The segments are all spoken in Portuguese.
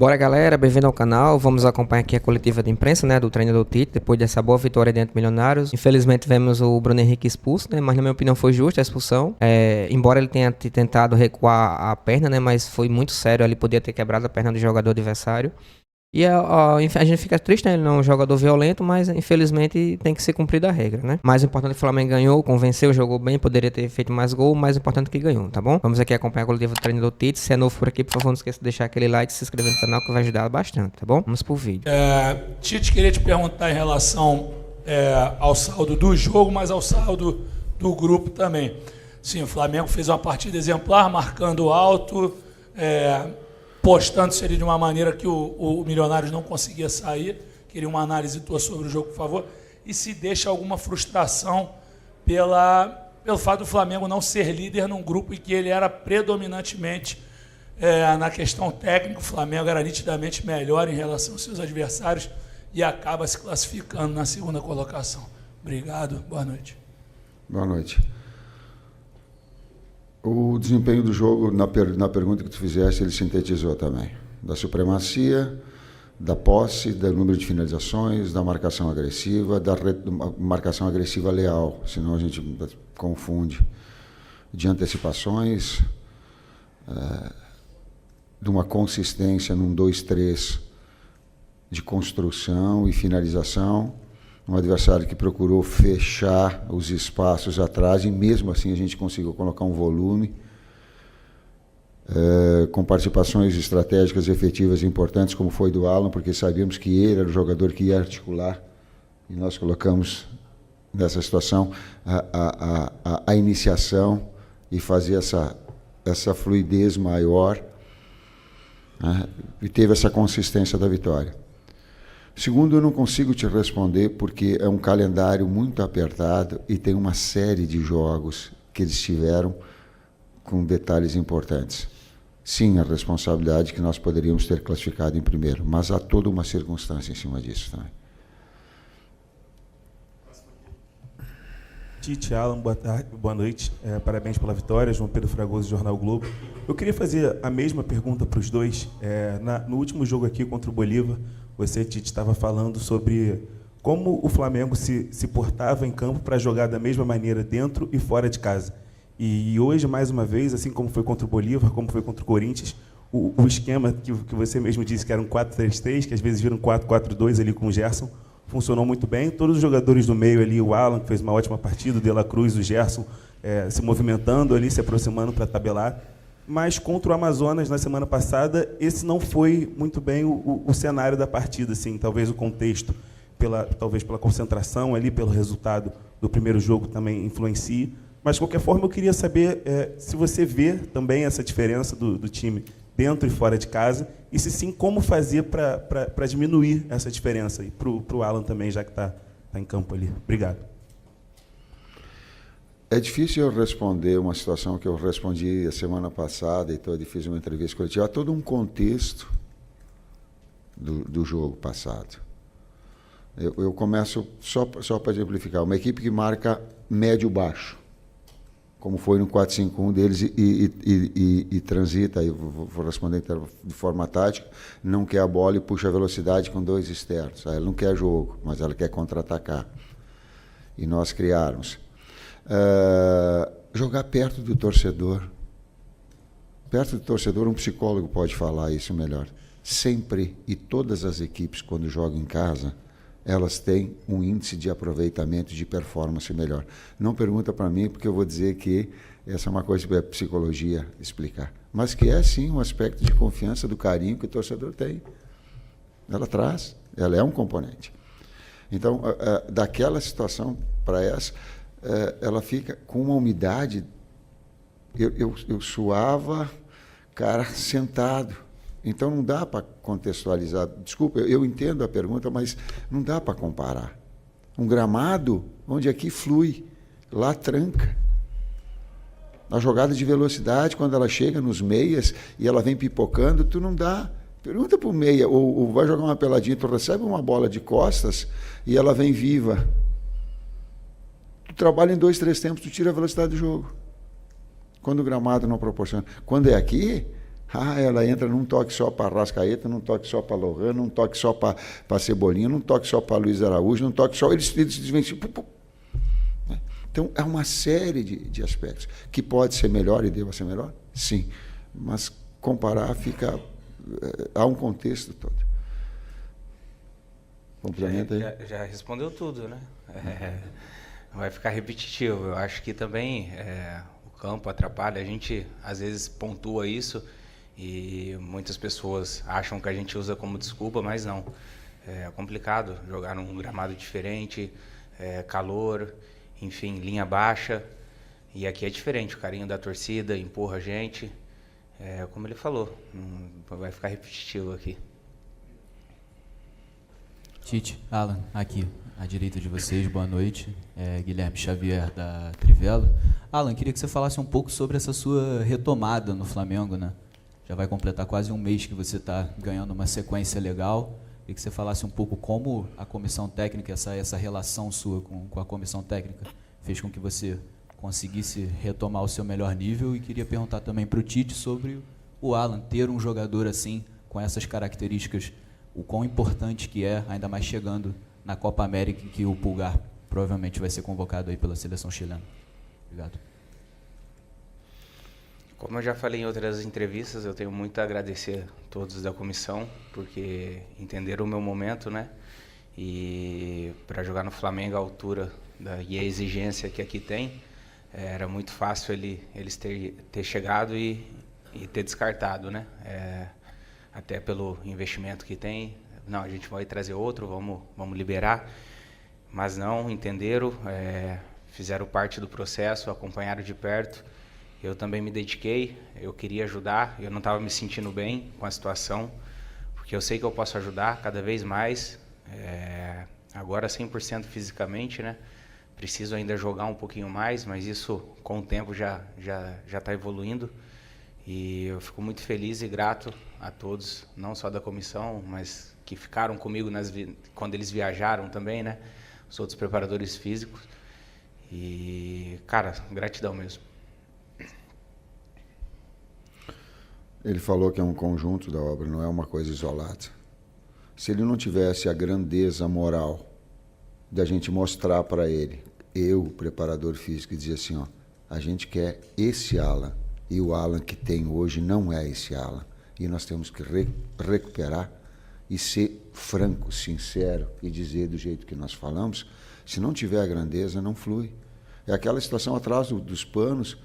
Bora, galera, bem-vindo ao canal. Vamos acompanhar aqui a coletiva de imprensa, né, do treinador Tite, depois dessa boa vitória diante do Milionários. Infelizmente vemos o Bruno Henrique expulso, né, mas na minha opinião foi justa a expulsão. Embora ele tenha tentado recuar a perna, né, mas foi muito sério, ele podia ter quebrado a perna do jogador adversário. E a gente fica triste, né? Ele não é um jogador violento, mas infelizmente tem que ser cumprida a regra, né? Mais importante, o Flamengo ganhou, convenceu, jogou bem, poderia ter feito mais gol, mais importante que ganhou, tá bom? Vamos aqui acompanhar a coletiva do treinador Tite. Se é novo por aqui, por favor, não esqueça de deixar aquele like e se inscrever no canal que vai ajudar bastante, tá bom? Vamos pro vídeo. Tite, queria te perguntar em relação ao saldo do jogo, mas ao saldo do grupo também. Sim, o Flamengo fez uma partida exemplar, marcando alto, postando-se ali de uma maneira que o Milionários não conseguia sair. Queria uma análise tua sobre o jogo, por favor. E se deixa alguma frustração pelo fato do Flamengo não ser líder num grupo em que ele era predominantemente, na questão técnica, o Flamengo era nitidamente melhor em relação aos seus adversários e acaba se classificando na segunda colocação. Obrigado, boa noite. Boa noite. O desempenho do jogo, na pergunta que tu fizeste, ele sintetizou também. Da supremacia, da posse, do número de finalizações, da marcação agressiva, da marcação agressiva leal, senão a gente confunde. De antecipações, de uma consistência num 2-3 de construção e finalização. Um adversário que procurou fechar os espaços atrás e mesmo assim a gente conseguiu colocar um volume com participações estratégicas efetivas e importantes, como foi do Alan, porque sabíamos que ele era o jogador que ia articular e nós colocamos nessa situação a iniciação e fazer essa fluidez maior, né? E teve essa consistência da vitória. Segundo, eu não consigo te responder porque é um calendário muito apertado e tem uma série de jogos que eles tiveram com detalhes importantes. Sim, a responsabilidade que nós poderíamos ter classificado em primeiro, mas há toda uma circunstância em cima disso também. Tite, Alan, boa tarde, boa noite. Parabéns pela vitória, João Pedro Fragoso, Jornal Globo. Eu queria fazer a mesma pergunta para os dois. No último jogo aqui contra o Bolívar, você, Tite, estava falando sobre como o Flamengo se portava em campo para jogar da mesma maneira dentro e fora de casa. E hoje, mais uma vez, assim como foi contra o Bolívar, como foi contra o Corinthians, o esquema que você mesmo disse que era um 4-3-3, que às vezes vira um 4-4-2 ali com o Gerson, funcionou muito bem. Todos os jogadores do meio ali, o Alan, que fez uma ótima partida, o De La Cruz, o Gerson, se movimentando ali, se aproximando para tabelar. Mas contra o Amazonas, na semana passada, esse não foi muito bem o cenário da partida, assim, talvez o contexto, talvez pela concentração ali, pelo resultado do primeiro jogo também influencie. Mas, de qualquer forma, eu queria saber se você vê também essa diferença do time dentro e fora de casa, e se sim, como fazer para diminuir essa diferença, e para o Alan também, já que está em campo ali. Obrigado. É difícil eu responder uma situação que eu respondi a semana passada e fiz uma entrevista coletiva. Há todo um contexto do jogo passado. Eu começo só para exemplificar. Uma equipe que marca médio-baixo, como foi no 4-5-1 deles, e transita, aí vou responder de forma tática, não quer a bola e puxa a velocidade com dois externos. Ela não quer jogo, mas ela quer contra-atacar. E nós criarmos. Jogar perto do torcedor. Perto do torcedor, um psicólogo pode falar isso melhor. Sempre, e todas as equipes, quando jogam em casa, elas têm um índice de aproveitamento, de performance melhor. Não pergunta para mim, porque eu vou dizer que essa é uma coisa que a psicologia explicar. Mas que é, sim, um aspecto de confiança, do carinho que o torcedor tem. Ela traz, ela é um componente. Então, daquela situação para essa, ela fica com uma umidade. Eu suava, cara, sentado. Então não dá para contextualizar. Desculpa, eu entendo a pergunta, mas não dá para comparar. Um gramado onde aqui flui, lá tranca. A jogada de velocidade, quando ela chega nos meias e ela vem pipocando, tu não dá. Pergunta para o meia, ou vai jogar uma peladinha, tu recebe uma bola de costas e ela vem viva. Tu trabalha em 2, 3 tempos, tu tira a velocidade do jogo. Quando o gramado não proporciona. Quando é aqui, Ela entra num toque só para Arrascaeta, num toque só para Lohan, num toque só para Cebolinha, num toque só para Luiz Araújo, num toque só... Eles desvencilham. Então, é uma série de aspectos. Que pode ser melhor e deva ser melhor? Sim. Mas comparar fica... há um contexto todo. Complementa aí. Já respondeu tudo, né? Vai ficar repetitivo. Eu acho que também o campo atrapalha. A gente, às vezes, pontua isso e muitas pessoas acham que a gente usa como desculpa, mas não. É complicado jogar num gramado diferente, calor, enfim, linha baixa. E aqui é diferente. O carinho da torcida empurra a gente. Como ele falou, vai ficar repetitivo aqui. Tite, Alan, aqui, à direita de vocês, boa noite. Guilherme Xavier, da Trivela. Alan, queria que você falasse um pouco sobre essa sua retomada no Flamengo, né? Já vai completar quase um mês que você está ganhando uma sequência legal. Queria que você falasse um pouco como a comissão técnica, essa relação sua com a comissão técnica, fez com que você conseguisse retomar o seu melhor nível. E queria perguntar também para o Tite sobre o Alan, ter um jogador assim, com essas características, o quão importante que é, ainda mais chegando na Copa América, em que o Pulgar provavelmente vai ser convocado aí pela seleção chilena. Obrigado. Como eu já falei em outras entrevistas, eu tenho muito a agradecer a todos da comissão, porque entenderam o meu momento, né? E para jogar no Flamengo à altura e a exigência que aqui tem, era muito fácil eles ter chegado e ter descartado, né? Até pelo investimento que tem. Não, a gente vai trazer outro, vamos liberar. Mas não, entenderam, fizeram parte do processo, acompanharam de perto. Eu também me dediquei, eu queria ajudar, eu não estava me sentindo bem com a situação, porque eu sei que eu posso ajudar cada vez mais, agora 100% fisicamente, né? Preciso ainda jogar um pouquinho mais, mas isso com o tempo já está evoluindo. E eu fico muito feliz e grato a todos, não só da comissão, mas que ficaram comigo quando eles viajaram também, né? Os outros preparadores físicos. E, cara, gratidão mesmo. Ele falou que é um conjunto da obra, não é uma coisa isolada. Se ele não tivesse a grandeza moral da gente mostrar para ele, eu, preparador físico, e dizer assim, ó, a gente quer esse Alan, e o Alan que tem hoje não é esse Alan. E nós temos que recuperar e ser franco, sincero e dizer do jeito que nós falamos. Se não tiver a grandeza, não flui. É aquela situação atrás dos panos,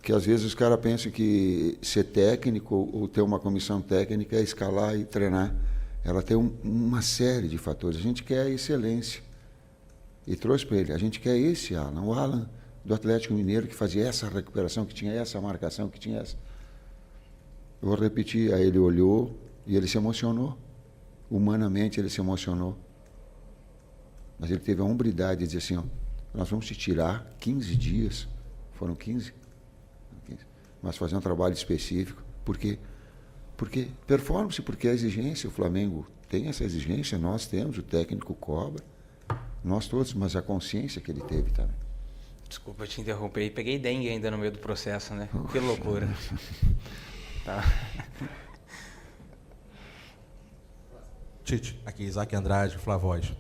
que às vezes os caras pensam que ser técnico ou ter uma comissão técnica é escalar e treinar. Ela tem uma série de fatores. A gente quer a excelência. E trouxe para ele, a gente quer esse Alan, o Alan do Atlético Mineiro, que fazia essa recuperação, que tinha essa marcação, que tinha essa. Eu vou repetir, aí ele olhou e ele se emocionou. Humanamente ele se emocionou. Mas ele teve a hombridade de dizer assim, ó, nós vamos te tirar 15 dias, foram 15, mas fazer um trabalho específico. Por quê? Porque performance, porque a exigência, o Flamengo tem essa exigência, nós temos, o técnico cobra, nós todos, mas a consciência que ele teve também. Desculpa te interromper, peguei dengue ainda no meio do processo, né? Que loucura. Tá. Tite, aqui Isaac Andrade, Flavoz.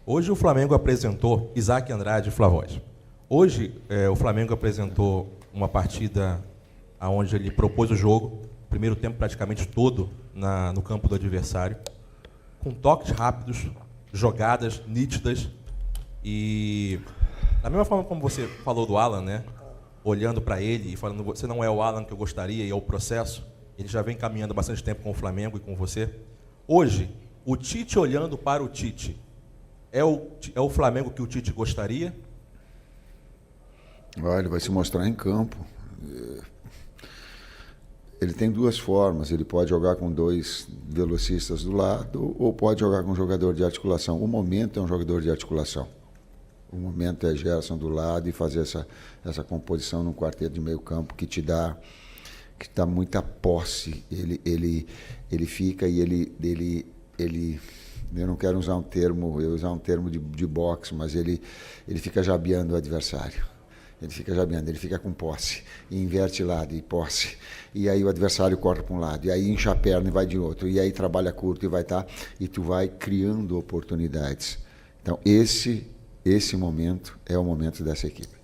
Hoje o Flamengo apresentou Isaac Andrade, Flavoz. Hoje o Flamengo apresentou uma partida onde ele propôs o jogo, primeiro tempo praticamente todo no campo do adversário, com toques rápidos, jogadas nítidas e da mesma forma como você falou do Alan, né? Olhando para ele e falando, você não é o Alan que eu gostaria e é o processo, ele já vem caminhando há bastante tempo com o Flamengo e com você. Hoje, o Tite olhando para o Tite, é o Flamengo que o Tite gostaria? Ele vai se mostrar em campo. Ele tem duas formas, ele pode jogar com dois velocistas do lado ou pode jogar com um jogador de articulação. O momento é um jogador de articulação. O momento é Gerson do lado e fazer essa composição num quarteto de meio campo que te dá muita posse. Ele fica e ele eu não quero usar um termo de boxe, mas ele fica jabeando o adversário. Ele fica jabeando, ele fica com posse, e inverte lado, e posse. E aí o adversário corre para um lado, e aí incha a perna e vai de outro, e aí trabalha curto e vai e tu vai criando oportunidades. Então, esse momento é o momento dessa equipe.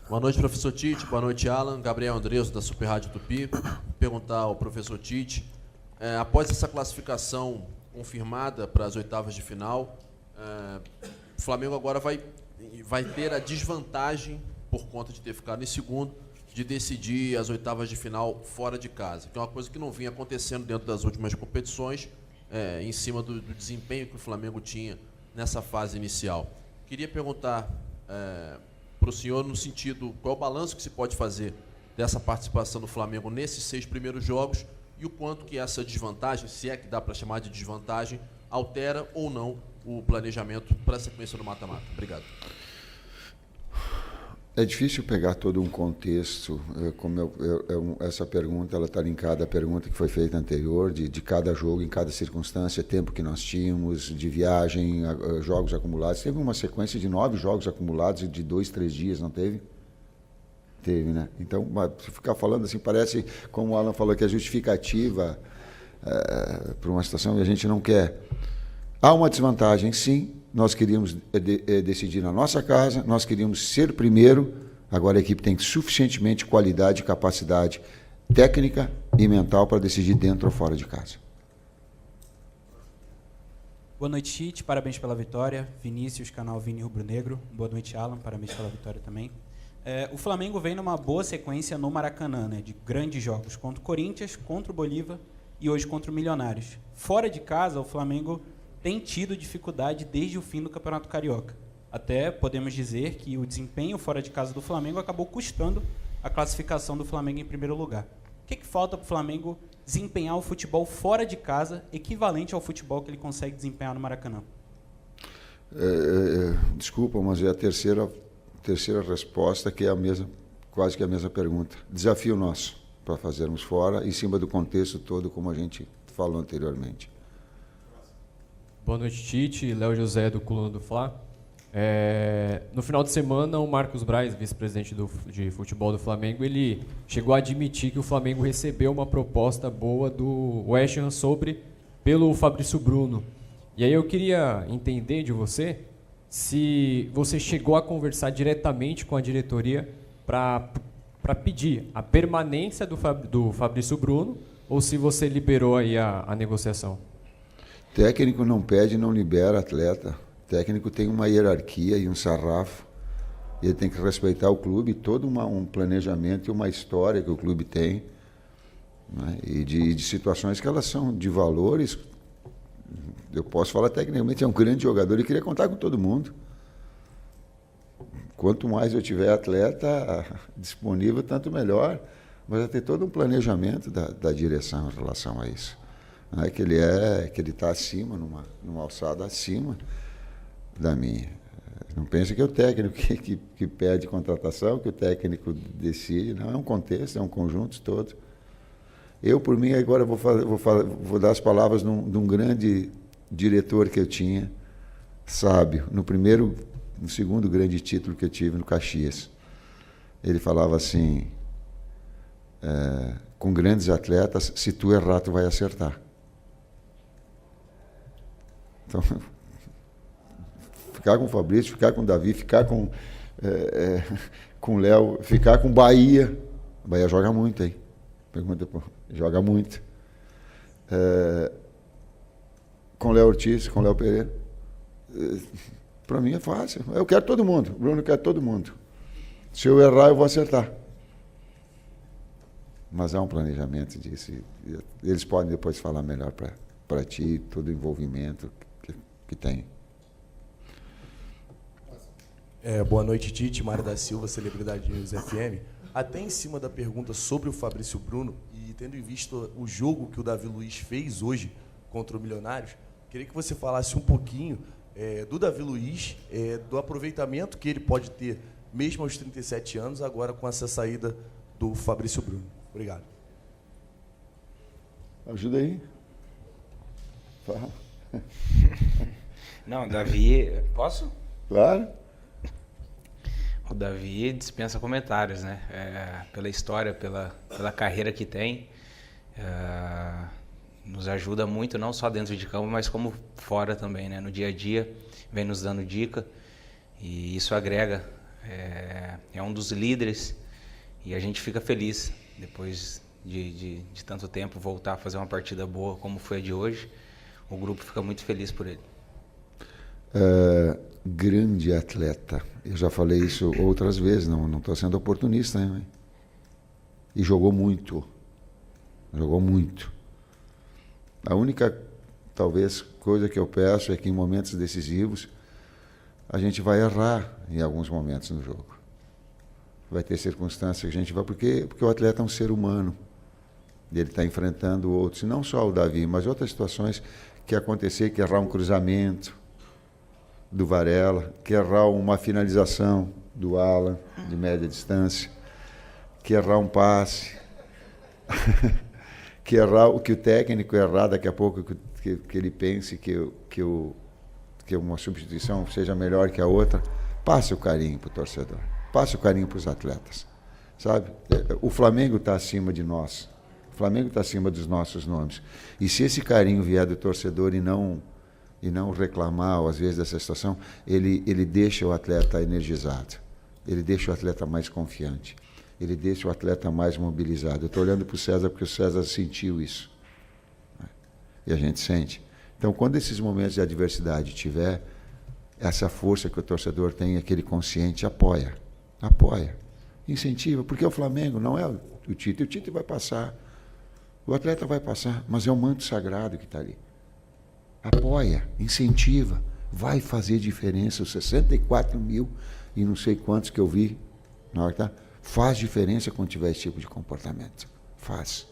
Boa noite, professor Tite. Boa noite, Alan. Gabriel Andreso, da Super Rádio Tupi. Perguntar ao professor Tite, após essa classificação confirmada para as oitavas de final, o Flamengo agora vai ter a desvantagem, por conta de ter ficado em segundo, de decidir as oitavas de final fora de casa, que é uma coisa que não vinha acontecendo dentro das últimas competições, em cima do desempenho que o Flamengo tinha nessa fase inicial. Queria perguntar para o senhor no sentido, qual é o balanço que se pode fazer dessa participação do Flamengo nesses 6 primeiros jogos e o quanto que essa desvantagem, se é que dá para chamar de desvantagem, altera ou não o planejamento para a sequência do mata-mata. Obrigado. É difícil pegar todo um contexto, essa pergunta ela está linkada à pergunta que foi feita anterior, de cada jogo, em cada circunstância, tempo que nós tínhamos, de viagem, jogos acumulados. Teve uma sequência de 9 jogos acumulados de 2, 3 dias, não teve? Teve, né? Então, se ficar falando assim, parece, como o Alan falou, que é justificativa para uma situação e a gente não quer. Há uma desvantagem, sim. Nós queríamos decidir na nossa casa, nós queríamos ser primeiro, agora a equipe tem suficientemente qualidade e capacidade técnica e mental para decidir dentro ou fora de casa. Boa noite, Tite, parabéns pela vitória. Vinícius, canal Vini Rubro Negro. Boa noite, Alan, parabéns pela vitória também. O Flamengo vem numa boa sequência no Maracanã, né, de grandes jogos contra o Corinthians, contra o Bolívar e hoje contra o Milionários. Fora de casa, o Flamengo tem tido dificuldade desde o fim do Campeonato Carioca. Até podemos dizer que o desempenho fora de casa do Flamengo acabou custando a classificação do Flamengo em primeiro lugar. O que falta para o Flamengo desempenhar o futebol fora de casa, equivalente ao futebol que ele consegue desempenhar no Maracanã? Desculpa, mas é a terceira resposta, que é quase que a mesma pergunta. Desafio nosso para fazermos fora, em cima do contexto todo, como a gente falou anteriormente. Boa noite, Tite. Léo José, do Coluna do Fla. No final de semana, o Marcos Braz, vice-presidente de futebol do Flamengo, ele chegou a admitir que o Flamengo recebeu uma proposta boa do West Ham pelo Fabrício Bruno. E aí eu queria entender de você se você chegou a conversar diretamente com a diretoria para pedir a permanência do Fabrício Bruno ou se você liberou aí a negociação. Técnico não pede, não libera atleta. Técnico tem uma hierarquia e um sarrafo. Ele tem que respeitar o clube, todo um planejamento e uma história que o clube tem, né? E de situações que elas são de valores. Eu posso falar tecnicamente, é um grande jogador e queria contar com todo mundo. Quanto mais eu tiver atleta disponível, tanto melhor. Mas vai ter todo um planejamento da direção em relação a isso. Não é que ele está acima, numa alçada acima da minha. Não pense que é o técnico que pede contratação, que o técnico decide. Não, é um contexto, é um conjunto todo. Eu, por mim, agora vou dar as palavras de um grande diretor que eu tinha, sábio, no segundo grande título que eu tive no Caxias. Ele falava assim, com grandes atletas, se tu errar, tu vai acertar. Então, ficar com o Fabrício, ficar com o Davi, ficar com o Léo, ficar com o Bahia. O Bahia joga muito aí. Pergunta, joga muito. Com o Léo Ortiz, com o Léo Pereira. Para mim é fácil. Eu quero todo mundo. O Bruno quer todo mundo. Se eu errar, eu vou acertar. Mas há um planejamento disso. Eles podem depois falar melhor para ti, todo o envolvimento que tem. Boa noite, Tite. Mário da Silva, Celebridade News FM. Até em cima da pergunta sobre o Fabrício Bruno, e tendo em vista o jogo que o Davi Luiz fez hoje contra o Milionários, queria que você falasse um pouquinho do Davi Luiz, do aproveitamento que ele pode ter, mesmo aos 37 anos, agora com essa saída do Fabrício Bruno. Obrigado. Ajuda aí. Fala. Não, Davi... Posso? Claro. Davi dispensa comentários, né? Pela história, pela carreira que tem, nos ajuda muito, não só dentro de campo, mas como fora também, né? No dia a dia, vem nos dando dica e isso agrega. É um dos líderes e a gente fica feliz depois de tanto tempo voltar a fazer uma partida boa como foi a de hoje. O grupo fica muito feliz por ele. Grande atleta. Eu já falei isso outras vezes, não estou sendo oportunista, né? E jogou muito. Jogou muito. A única, talvez, coisa que eu peço é que em momentos decisivos a gente vai errar em alguns momentos no jogo. Vai ter circunstâncias que a gente vai... Porque o atleta é um ser humano. E ele está enfrentando outros, não só o Davi, mas outras situações que acontecer, que errar um cruzamento do Varela, que errar uma finalização do Alan, de média distância, que errar um passe, que errar o que o técnico errar daqui a pouco, que ele pense que uma substituição seja melhor que a outra. Passe o carinho para o torcedor, passe o carinho para os atletas, sabe? O Flamengo está acima de nós, o Flamengo está acima dos nossos nomes. E se esse carinho vier do torcedor e não reclamar, às vezes, dessa situação, ele deixa o atleta energizado, ele deixa o atleta mais confiante, ele deixa o atleta mais mobilizado. Eu estou olhando para o César porque o César sentiu isso, né? E a gente sente. Então, quando esses momentos de adversidade tiver, essa força que o torcedor tem, aquele consciente, apoia, incentiva, porque o Flamengo não é o Tite vai passar, o atleta vai passar, mas é o manto sagrado que está ali. Apoia, incentiva, vai fazer diferença. Os 64 mil e não sei quantos que eu vi, na hora que tá, faz diferença quando tiver esse tipo de comportamento. Faz.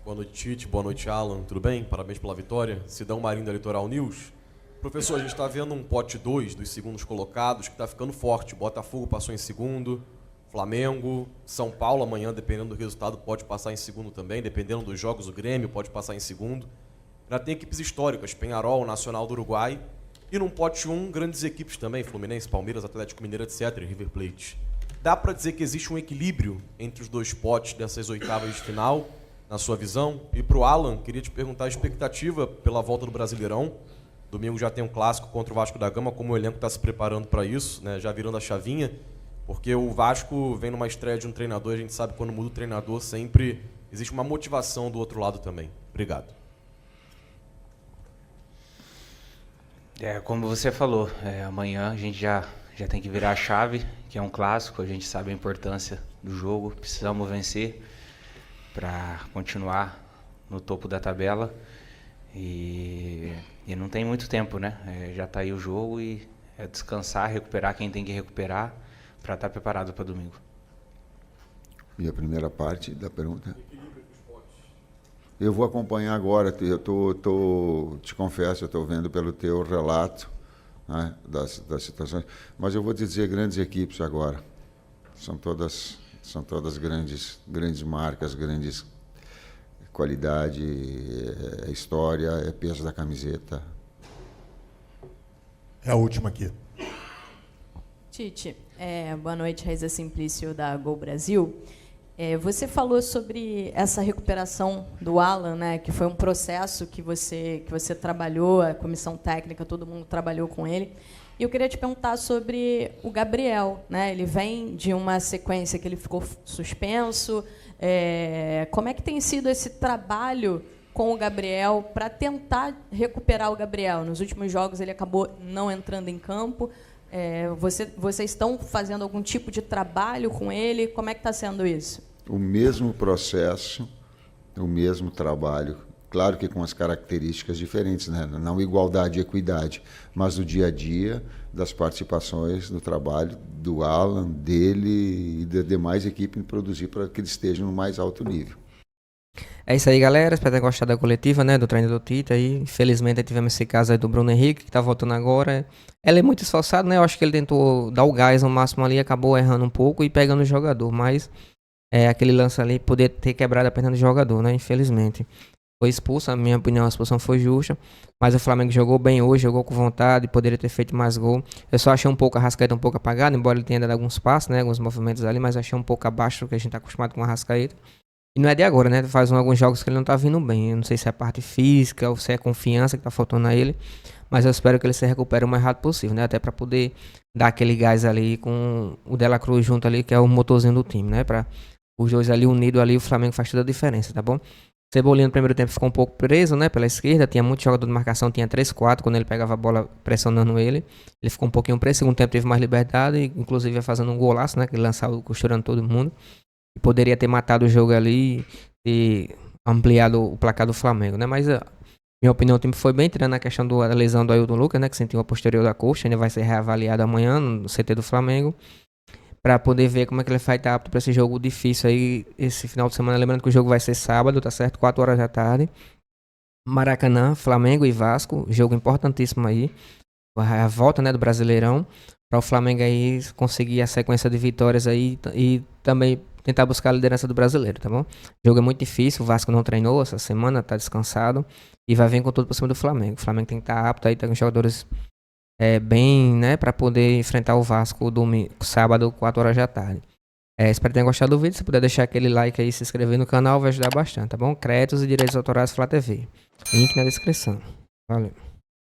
Boa noite, Tite. Boa noite, Alan. Tudo bem? Parabéns pela vitória. Sidão Marinho da Litoral News. Professor, a gente está vendo um pote 2 dos segundos colocados que está ficando forte. Botafogo passou em segundo, Flamengo, São Paulo amanhã, dependendo do resultado, pode passar em segundo também. Dependendo dos jogos, o Grêmio pode passar em segundo. Já tem equipes históricas, Peñarol, Nacional do Uruguai. E num pote 1, grandes equipes também, Fluminense, Palmeiras, Atlético Mineiro, etc., River Plate. Dá para dizer que existe um equilíbrio entre os dois potes dessas oitavas de final, na sua visão? E para o Alan, queria te perguntar a expectativa pela volta do Brasileirão. Domingo já tem um clássico contra o Vasco da Gama, como o elenco está se preparando para isso, né? Já virando a chavinha, porque o Vasco vem numa estreia de um treinador, a gente sabe que quando muda o treinador sempre existe uma motivação do outro lado também. Obrigado. Como você falou, amanhã a gente já tem que virar a chave, que é um clássico, a gente sabe a importância do jogo, precisamos vencer para continuar no topo da tabela e não tem muito tempo, né? Já está aí o jogo e é descansar, recuperar quem tem que recuperar para estar preparado para domingo. E a primeira parte da pergunta? Eu vou acompanhar agora, te confesso, eu estou vendo pelo teu relato, né, das situações, mas eu vou te dizer grandes equipes agora. São todas grandes marcas, grandes qualidade, história, é peso da camiseta. É a última aqui. Tite, boa noite, Raíza Simplício da Gol Brasil. Você falou sobre essa recuperação do Alan, né, que foi um processo que você trabalhou, a comissão técnica, todo mundo trabalhou com ele. E eu queria te perguntar sobre o Gabriel, né? Ele vem de uma sequência que ele ficou suspenso. Como é que tem sido esse trabalho com o Gabriel para tentar recuperar o Gabriel? Nos últimos jogos ele acabou não entrando em campo. Vocês estão fazendo algum tipo de trabalho com ele? Como é que está sendo isso? O mesmo processo, o mesmo trabalho, claro que com as características diferentes, né? Não igualdade e equidade, mas do dia a dia, das participações do trabalho do Alan, dele e da demais equipe em produzir para que eles estejam no mais alto nível. É isso aí, galera. Espero ter gostado da coletiva, né, do treinador Tite. Aí, infelizmente, tivemos esse caso aí do Bruno Henrique, que está voltando agora. Ele é muito esforçado, né? Eu acho que ele tentou dar o gás ao máximo ali, acabou errando um pouco e pegando o jogador. Mas aquele lance ali poder ter quebrado a perna do jogador, né? Infelizmente. foi expulso. Na minha opinião, a expulsão foi justa. Mas o Flamengo jogou bem hoje, jogou com vontade, poderia ter feito mais gol. Eu só achei um pouco a Arrascaeta um pouco apagado, embora ele tenha dado alguns passos, né, alguns movimentos ali, mas achei um pouco abaixo do que a gente está acostumado com o Arrascaeta. E não é de agora, né? Faz alguns jogos que ele não tá vindo bem. Eu não sei se é a parte física ou se é a confiança que tá faltando a ele. Mas eu espero que ele se recupere o mais rápido possível, né? Até para poder dar aquele gás ali com o De La Cruz junto ali, que é o motorzinho do time, né? Para os dois ali unidos ali, o Flamengo faz toda a diferença, tá bom? Cebolinha no primeiro tempo ficou um pouco preso, né? Pela esquerda, tinha muito jogador de marcação, tinha 3-4 quando ele pegava a bola pressionando ele. Ele ficou um pouquinho preso, segundo tempo teve mais liberdade, inclusive ia fazendo um golaço, né? Que ele lançava costurando todo mundo. E poderia ter matado o jogo ali e ampliado o placar do Flamengo, né? Mas, minha opinião, o time foi bem, tirando a questão da lesão do Ailton Lucas, né? Que sentiu a posterior da coxa, ainda vai ser reavaliado amanhã no CT do Flamengo, para poder ver como é que ele vai estar apto para esse jogo difícil aí, esse final de semana. Lembrando que o jogo vai ser sábado, tá certo? 4 horas da tarde. Maracanã, Flamengo e Vasco, jogo importantíssimo aí. A volta, né, do Brasileirão, para o Flamengo aí conseguir a sequência de vitórias aí e também tentar buscar a liderança do Brasileiro, tá bom? O jogo é muito difícil, o Vasco não treinou essa semana, tá descansado e vai vir com tudo por cima do Flamengo. O Flamengo tem que estar apto aí, tá com jogadores bem, né, para poder enfrentar o Vasco domingo, sábado, 4 horas da tarde. Espero que tenham gostado do vídeo. Se puder deixar aquele like aí e se inscrever no canal, vai ajudar bastante, tá bom? Créditos e direitos autorais Flá TV. Link na descrição. Valeu.